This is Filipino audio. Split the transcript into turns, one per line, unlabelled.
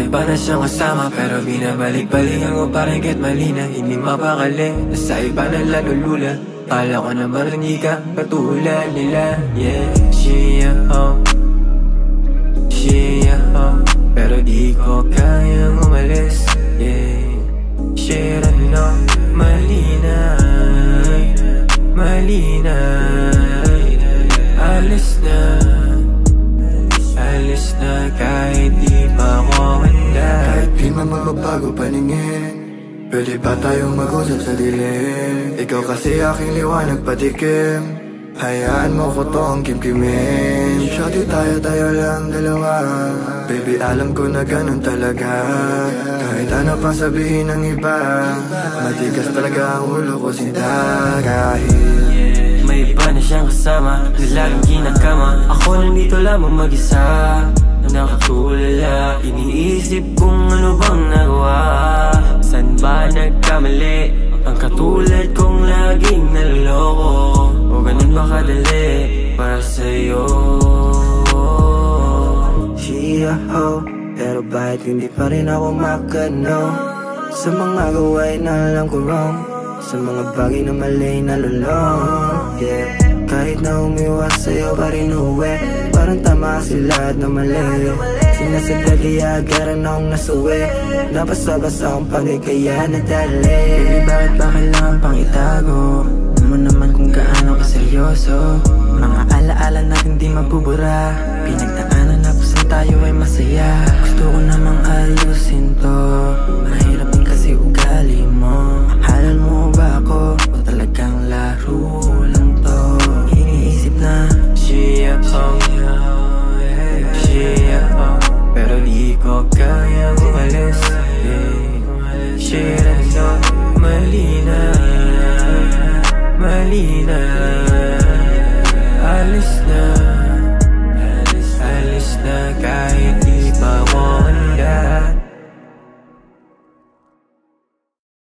iba na siyang kasama, pero binabalik-balikan ko parang kahit mali na. Hindi mapakali, nasa iba na lalulula. Kala ko naman hindi ka katulad nila. Yeah, she pero di ko kayang umalis. Yeah, shit, ano, mali na. Alis na kahit di pa ako handa.
Kahit di man magbabago paningin, pwede ba tayong mag-usap sa dilim? Ikaw kasi aking liwanag patikim, hayaan mo ko tong kimkimin. Shawty, tayo lang dalawa. Baby, alam ko na ganun talaga. Kahit ano pang sabihin ng iba, matigas talaga ang ulo ko, sinta. Kahit
may iba na siyang kasama, laging kinakama. Ako nandito lamang mag-isa, nakatulala. Iniisip kung ano bang nagawa. San ba nagkamali? Ang katulad kong laging naloloko. O ganun ba kadali para sa'yo?
She a hoe, pero bakit hindi pa rin ako makano? Sa mga gawain na alam ko wrong, sa mga bagay na mali nalulong. Yeah, kahit na umiwas sa'yo pa rin uwi, parang tama kasi lahat na mali. Sinasadali agaran akong nasuwi, nabasa-basa akong pagay kaya nadali.
Baby, bakit ba kailangan pang itago? Alam mo naman kung gaano ka seryoso. Mga alaala natin di mabubura, pinagdaanan na kung saan tayo ay masaya. Gusto ko namang ayusin to, mahirap din kasi ugali mo. Mahalal mo ba ako o talagang laro lang to? Iniisip na she pero di ko kayang umalis. Shit, ano, mali na. Alis na.